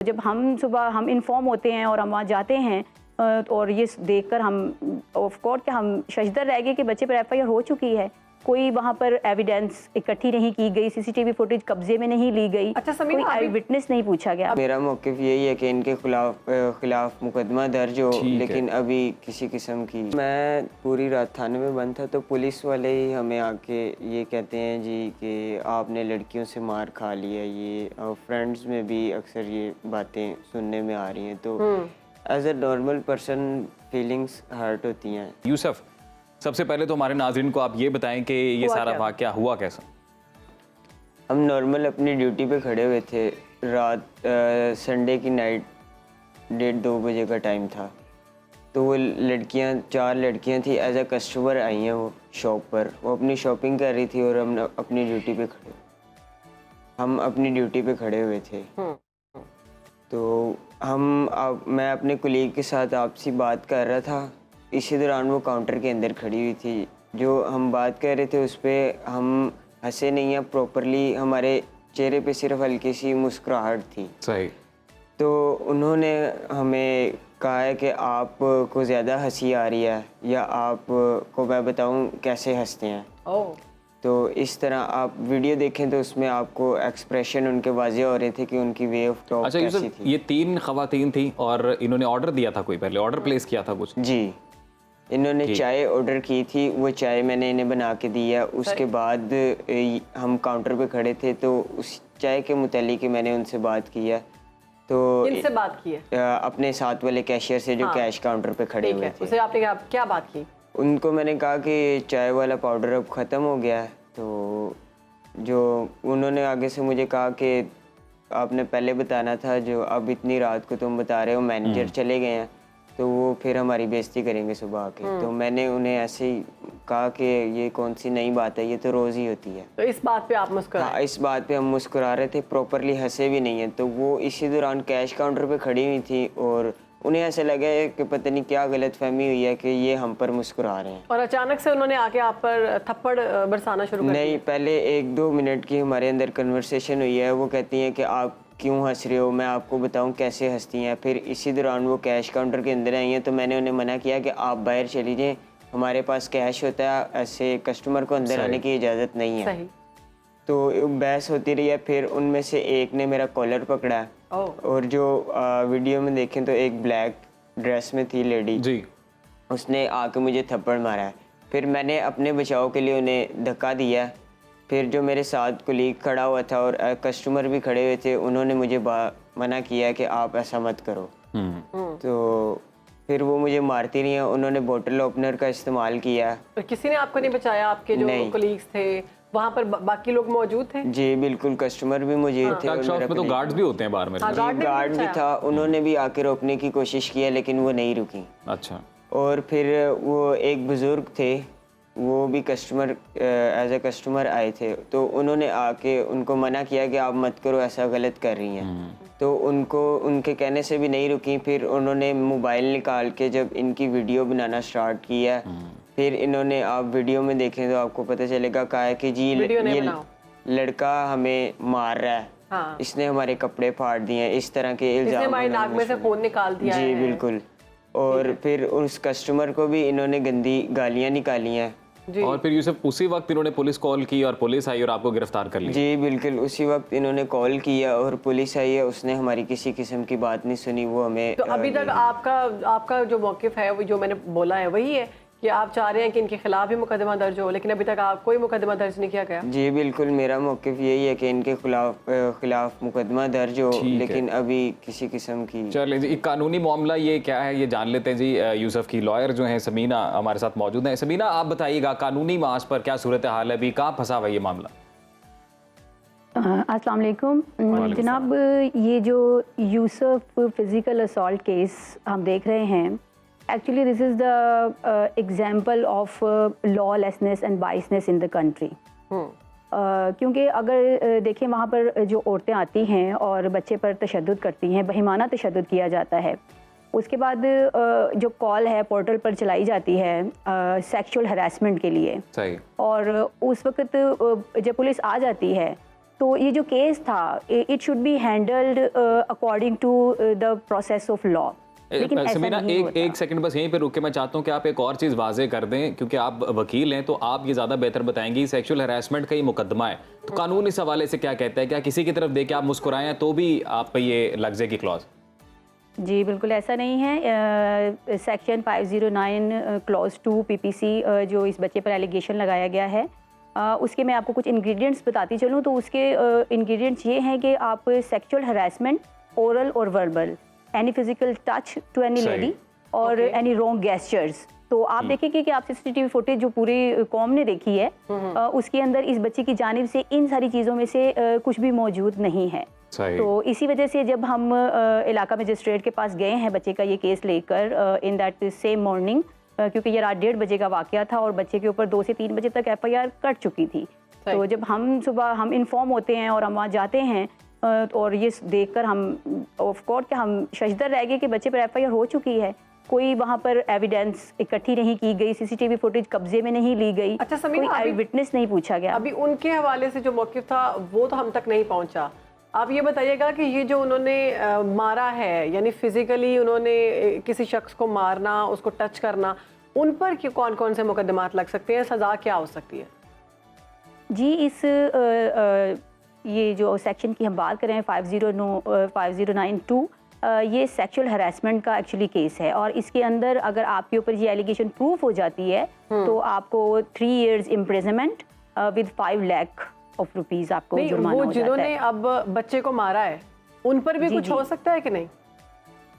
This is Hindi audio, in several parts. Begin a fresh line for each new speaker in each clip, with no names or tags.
जब हम सुबह हम इन्फॉर्म होते हैं और हम वहाँ जाते हैं और ये देखकर हम ऑफ कोर्स कि हम शशदर रह गए कि बच्चे पर एफआईआर हो चुकी है, कोई वहाँ पर एविडेंस इकट्ठी नहीं की गई, सीसीटीवी फुटेज कब्जे में नहीं ली गई,
अच्छा
कोई आई विटनेस नहीं पूछा गया।
मेरा मौक़िफ़ यही है कि इनके खिलाफ मुकदमा दर्ज हो, लेकिन अभी किसी किस्म की। मैं पूरी रात थाने में बंद था तो पुलिस वाले ही हमें आके ये कहते हैं जी कि आपने लड़कियों से मार खा लिया। ये फ्रेंड्स में भी अक्सर ये बातें सुनने में आ रही हैं, तो as a normal person feelings hurt होती हैं।
यूसुफ, सबसे पहले तो हमारे नाज़रीन को आप ये बताएं कि ये सारा वाक़या हुआ कैसा?
हम नॉर्मल अपनी ड्यूटी पे खड़े हुए थे, रात संडे की नाइट 1:30-2 बजे का टाइम था। तो वो लड़कियां 4 लड़कियां थी, एज अ कस्टमर आई हैं वो शॉप पर। वो अपनी शॉपिंग कर रही थी और हम अपनी ड्यूटी पे खड़े हुए थे। तो मैं अपने कुलीग के साथ आपसी बात कर रहा था। इसी दौरान वो काउंटर के अंदर खड़ी हुई थी। जो हम बात कर रहे थे उस पर हम हंसे नहीं हैं प्रॉपरली, हमारे चेहरे पे सिर्फ हल्की सी मुस्कुराहट थी।
सही।
तो उन्होंने हमें कहा है कि आपको ज़्यादा हंसी आ रही है या आपको मैं बताऊं कैसे हंसते हैं। तो इस तरह आप वीडियो देखें तो उसमें आपको एक्सप्रेशन उनके वाज़ेह हो रहे थे कि उनकी वे ऑफ टॉक
अच्छा
कैसी थी।
ये 3 ख़वातीन थी और इन्होंने ऑर्डर दिया था, कोई पहले ऑर्डर प्लेस किया था कुछ?
जी, इन्होंने चाय ऑर्डर की थी, वो चाय मैंने इन्हें बना के दी है। उसके बाद हम काउंटर पे खड़े थे तो उस चाय के मुतालिक मैंने उनसे बात की है। तो
किनसे बात की है?
अपने साथ वाले कैशियर से जो कैश काउंटर पे खड़े हुए थे।
उसे आपने क्या बात की?
उनको मैंने कहा कि चाय वाला पाउडर अब ख़त्म हो गया है। तो जो उन्होंने आगे से मुझे कहा कि आपने पहले बताना था, जो अब इतनी रात को तुम बता रहे हो मैनेजर चले गए हैं तो वो फिर हमारी बेइज्जती करेंगे सुबह आके। तो मैंने उन्हें ऐसे ही कहा कि ये कौन सी नई बात है, ये तो रोज़ ही होती है।
तो इस बात पे आप मुस्कुराए?
हाँ, इस बात पे हम मुस्कुरा रहे थे, प्रॉपरली हंसे भी नहीं हैं। तो वो इसी दौरान कैश काउंटर पे खड़ी हुई थी और उन्हें ऐसा लगा है कि पता नहीं क्या गलतफहमी हुई है कि ये हम पर मुस्कुरा रहे हैं।
और अचानक से उन्होंने आके आप पर थप्पड़ बरसाना शुरू कर दिया?
नहीं, पहले 1-2 मिनट की हमारे अंदर कन्वर्सेशन हुई है। वो कहती हैं कि आप क्यों हंस रहे हो, मैं आपको बताऊं कैसे हंसती हैं। फिर इसी दौरान वो कैश काउंटर के अंदर आई हैं तो मैंने उन्हें मना किया कि आप बाहर चली जाएं, हमारे पास कैश होता है, ऐसे कस्टमर को अंदर आने की इजाज़त नहीं है।
सही।
तो बहस होती रही है। फिर उनमें से एक ने मेरा कॉलर पकड़ा और जो वीडियो में देखें तो एक ब्लैक ड्रेस में थी लेडी
जी,
उसने आके मुझे थप्पड़ मारा है। फिर मैंने अपने बचाव के लिए उन्हें धक्का दिया। फिर जो मेरे साथ कुलीग खड़ा हुआ था और कस्टमर भी खड़े हुए थे, उन्होंने मुझे मना किया कि आप ऐसा मत करो। तो फिर वो मुझे मारती रही हैं। उन्होंने बोतल ओपनर का इस्तेमाल किया।
और किसी ने आपको नहीं बचाया? आपके जो कलीग्स थे वहाँ पर बाकी लोग मौजूद थे?
जी बिल्कुल, कस्टमर भी मौजूद थे।
और शॉप में तो गार्ड्स भी होते हैं बाहर में।
गार्ड भी था, उन्होंने भी आके रोकने की कोशिश की है लेकिन वो नहीं रुकी।
अच्छा।
और फिर वो एक बुज़ुर्ग थे, वो भी कस्टमर एज अ कस्टमर आए थे। तो उन्होंने आके उनको मना किया कि आप मत करो, ऐसा गलत कर रही हैं। तो उनको उनके कहने से भी नहीं रुकी। फिर उन्होंने मोबाइल निकाल के जब इनकी वीडियो बनाना स्टार्ट किया, फिर इन्होंने, आप वीडियो में देखें तो आपको पता चलेगा, कहा है कि जी ये लड़का हमें मार रहा है।
हाँ।
इसने हमारे कपड़े फाड़ दिए हैं, इस तरह के इल्जाम।
हमारे नाक में से खून निकाल दिया
जी बिल्कुल। और फिर उस कस्टमर को भी इन्होंने गंदी गालियां निकाली हैं।
और फिर यूसुफ उसी वक्त इन्होंने पुलिस कॉल की और पुलिस आई और आपको गिरफ्तार कर लिया?
जी बिल्कुल, उसी वक्त इन्होंने कॉल किया और पुलिस आई है। उसने हमारी किसी किस्म की बात नहीं सुनी। वो हमें
तो अभी तक आपका जो मौक़िफ़ है, वो जो मैंने बोला है वही है कि आप चाह रहे हैं कि इनके खिलाफ भी मुकदमा दर्ज हो, लेकिन अभी तक आप कोई मुकदमा दर्ज नहीं किया गया?
जी बिल्कुल, मेरा मौक़िफ़ यही है कि इनके खिलाफ मुकदमा दर्ज हो, लेकिन अभी किसी किस्म की।
चलिए जी, कानूनी मामला ये क्या है ये जान लेते हैं जी। यूसुफ की लॉयर जो हैं समीना हमारे साथ मौजूद हैं। समीना, आप बताइएगा कानूनी मास पर क्या सूरत हाल है, अभी कहाँ फंसा हुआ ये मामला?
अस्सलाम वालेकुम जनाब, ये जो यूसुफ फिज़िकल असॉल्ट केस हम देख रहे हैं, actually this is the example of lawlessness and बाइसनेस in the country. क्योंकि अगर देखें वहाँ पर जो औरतें आती हैं और बच्चे पर तशद्दुद करती हैं, बहिमाना तशद्दुद किया जाता है, उसके बाद जो कॉल है पोर्टल पर चलाई जाती है सेक्सुअल हरासमेंट के लिए।
सही।
और उस वक्त जब पुलिस आ जाती है तो ये जो केस था it should be handled according to the process of law. लेकिन ऐसा
समीना
नहीं होता।
एक सेकंड बस यहीं पे रुक के मैं चाहता हूँ कि आप एक और चीज़ वाजे कर दें, क्योंकि आप वकील हैं तो आप ये ज़्यादा बेहतर बताएंगी। सेक्सुअल हैरेसमेंट का ये मुकदमा है, तो कानून इस हवाले से क्या कहता है? क्या किसी की तरफ देख के आप मुस्कुराएं तो भी आप पे ये लग जाएगी क्लॉज?
जी बिल्कुल ऐसा नहीं है। सेक्शन 509 क्लॉज 2 पीपीसी जो इस बच्चे पर एलिगेशन लगाया गया है, उसके मैं आपको कुछ इंग्रेडिएंट्स बताती चलूँ तो उसके इंग्रेडिएंट्स ये हैं कि आप सेक्सुअल हरासमेंट, ओरल और verbal, any physical touch to any
सही।
लेडी और एनी रॉन्ग गेस्चर्स। तो आप देखेंगे कि आप सीसीटीवी फुटेज जो पूरी कौम ने देखी है उसके अंदर इस बच्चे की जानिब से इन सारी चीज़ों में से कुछ भी मौजूद नहीं है।
सही।
तो इसी वजह से जब हम इलाका मजिस्ट्रेट के पास गए हैं बच्चे का ये केस लेकर इन दैट सेम मॉर्निंग, क्योंकि ये रात 1:30 बजे का वाकया था और बच्चे के ऊपर 2 से 3 बजे तक एफआईआर कट चुकी थी। तो जब हम सुबह हम इन्फॉर्म होते हैं और हम वहाँ जाते हैं और ये देखकर हम ऑफ कोर्स कि हम शशदर रह गए कि बच्चे पर एफआईआर हो चुकी है। कोई वहाँ पर एविडेंस इकट्ठी नहीं की गई, सीसीटीवी फुटेज कब्जे में नहीं ली गई,
अच्छा समीना,
कोई आई विटनेस नहीं पूछा गया।
अभी उनके हवाले से जो मौक़िफ़ था वो तो हम तक नहीं पहुंचा। आप ये बताइएगा कि ये जो उन्होंने मारा है, यानी फिजिकली उन्होंने किसी शख्स को मारना, उसको टच करना, उन पर कौन कौन से मुकदमात लग सकते हैं, सज़ा क्या हो सकती है?
जी इस ये जो सेक्शन की हम बात करें 5092 ये सेक्सुअल हरासमेंट का एक्चुअली केस है और इसके अंदर अगर आपके ऊपर ये एलिगेशन प्रूफ हो जाती है तो आपको 3 years imprisonment with 5 lakh of rupees आपको
नहीं,
जुर्माना
वो
हो जाता
जिन्होंने
है।
अब बच्चे को मारा है उन पर भी
जी,
कुछ
जी।
हो सकता है कि नहीं?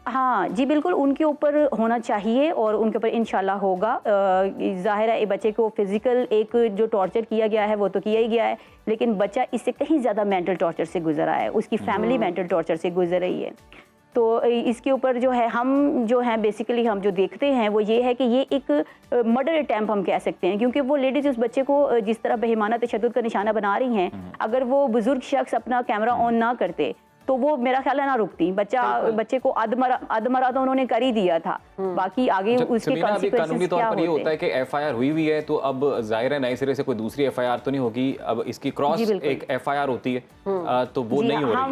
हाँ जी बिल्कुल, उनके ऊपर होना चाहिए और उनके ऊपर इंशाल्लाह होगा। जाहिर है बच्चे को फिजिकल एक जो टॉर्चर किया गया है वो तो किया ही गया है, लेकिन बच्चा इससे कहीं ज़्यादा मेंटल टॉर्चर से गुजरा है, उसकी फैमिली मेंटल टॉर्चर से गुजर रही है। तो इसके ऊपर जो है हम जो हैं बेसिकली हम जो देखते हैं वो ये है कि ये एक मर्डर अटैम्प्ट हम कह सकते हैं, क्योंकि वो लेडीज उस बच्चे को जिस तरह बेईमाना तशद्दुद का निशाना बना रही हैं, अगर वो बुजुर्ग शख्स अपना कैमरा ऑन ना करते तो वो मेरा ख्याल है ना रुकती। बच्चे को अधमरा तो उन्होंने कर ही दिया था, बाकी आगे उसके
समीना, अभी कानूनी
कॉन्सिक्वेंसेस
तौर
क्या
पर ये होता
होते।
है कि एफआईआर हुई हुई है तो अब जाहिर है नए सिरे से कोई दूसरी एफआईआर तो नहीं होगी, अब इसकी क्रॉस
जी, बिल्कुल।
एक एफआईआर होती है तो वो
जी,
नहीं हो रही है।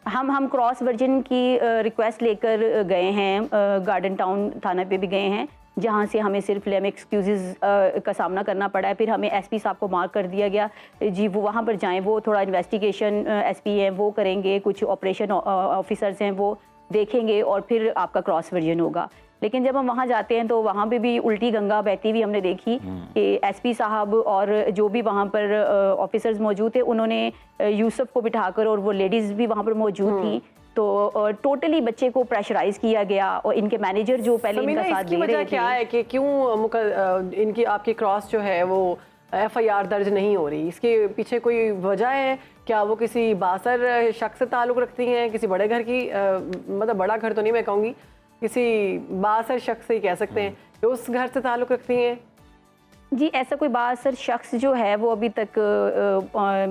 हम क्रॉस वर्जन की रिक्वेस्ट लेकर गए हैं, गार्डन टाउन थाना पे भी गए हैं, जहाँ से हमें सिर्फ लेम एक्सक्यूज़ का सामना करना पड़ा है। फिर हमें एसपी साहब को मार्क कर दिया गया जी वो वहाँ पर जाएं, वो थोड़ा इन्वेस्टिगेशन एसपी हैं वो करेंगे, कुछ ऑपरेशन ऑफिसर्स हैं वो देखेंगे और फिर आपका क्रॉस वर्जन होगा। लेकिन जब हम वहाँ जाते हैं तो वहाँ पे भी उल्टी गंगा बहती हुई हमने देखी कि एसपी साहब और जो भी वहाँ पर ऑफिसर्स मौजूद थे उन्होंने यूसुफ को बिठाकर, और वो लेडीज़ भी वहाँ पर मौजूद थी, तो टोटली बच्चे को प्रेशराइज किया गया और इनके मैनेजर जो पहले इनका साथ
इसकी
दे
वजह
रहे
क्या
थे।
है कि क्यों इनकी आपकी क्रॉस जो है वो एफआईआर दर्ज नहीं हो रही? इसके पीछे कोई वजह है क्या? वो किसी बासर शख्स से ताल्लुक़ रखती हैं, किसी बड़े घर की मतलब बड़ा घर तो नहीं मैं कहूँगी, किसी बासर शख्स से ही कह सकते हैं कि उस घर से ताल्लुक़ रखती हैं?
जी ऐसा कोई बासर शख्स जो है वो अभी तक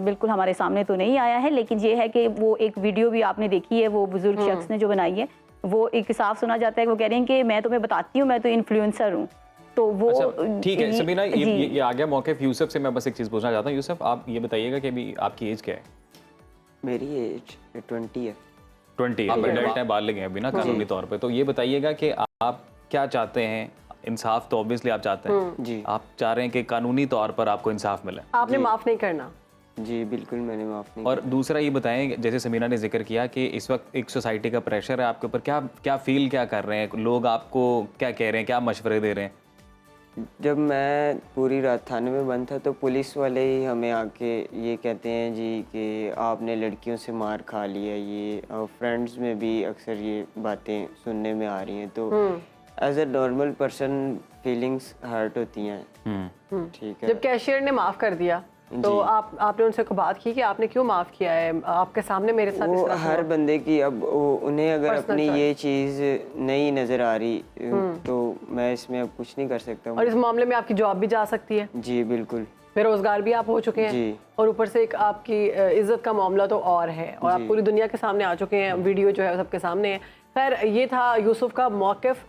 बिल्कुल हमारे सामने तो नहीं आया है, लेकिन ये है कि वो एक वीडियो भी आपने देखी है वो बुजुर्ग शख्स ने जो बनाई है, वो एक साफ सुना जाता है, वो कह रहे हैं कि मैं तुम्हें बताती हूँ मैं तो इन्फ्लुएंसर हूँ। तो वो
अच्छा, ठीक है समीना,
जी।
ये आ गया मौके यूसुफ से। मैं बस एक चीज़ पूछना चाहता हूँ। यूसुफ, आप ये बताइएगा कि अभी आपकी एज क्या है?
मेरी एज 20 है।
20। आप एडल्ट हैं, बालिग हैं अभी ना कानूनी तौर पे, तो ये बताइएगा कि आप क्या चाहते हैं? इंसाफ तो ऑब्वियसली आप चाहते हैं
जी।
आप चाह रहे हैं कि कानूनी तौर पर आपको इंसाफ मिले।
आपने माफ़ नहीं करना?
जी बिल्कुल, मैंने माफ़ नहीं
और दूसरा ये बताएं, जैसे समीना ने जिक्र किया कि इस वक्त एक सोसाइटी का प्रेशर है आपके ऊपर, क्या फील क्या कर रहे हैं लोग, आपको क्या कह रहे हैं, क्या मशवरे दे रहे हैं?
जब मैं पूरी रात थाने में बंद था तो पुलिस वाले ही हमें आके ये कहते हैं जी कि आपने लड़कियों से मार खा लिया, ये फ्रेंड्स में भी अक्सर ये बातें सुनने में आ रही हैं, तो as a normal person feelings hurt होती हैं। ठीक है।
जब कैशियर ने माफ़ कर दिया तो आपने उनसे बात की कि आपने क्यों माफ़ किया है? आपके सामने मेरे साथ इस
वो
तरह
हर बंदे की अब उन्हें अगर अपनी ये चीज़ नहीं नज़र आ रही तो मैं इसमें अब कुछ नहीं कर सकता हूँ।
और इस मामले में आपकी जॉब भी जा सकती है,
जी बिल्कुल,
बेरोजगार भी आप हो चुके हैं
जी।
और ऊपर से एक आपकी इज्जत का मामला तो और है, और आप पूरी दुनिया के सामने आ चुके हैं, वीडियो जो है सबके सामने है। खैर, ये था यूसुफ का मौक़िफ़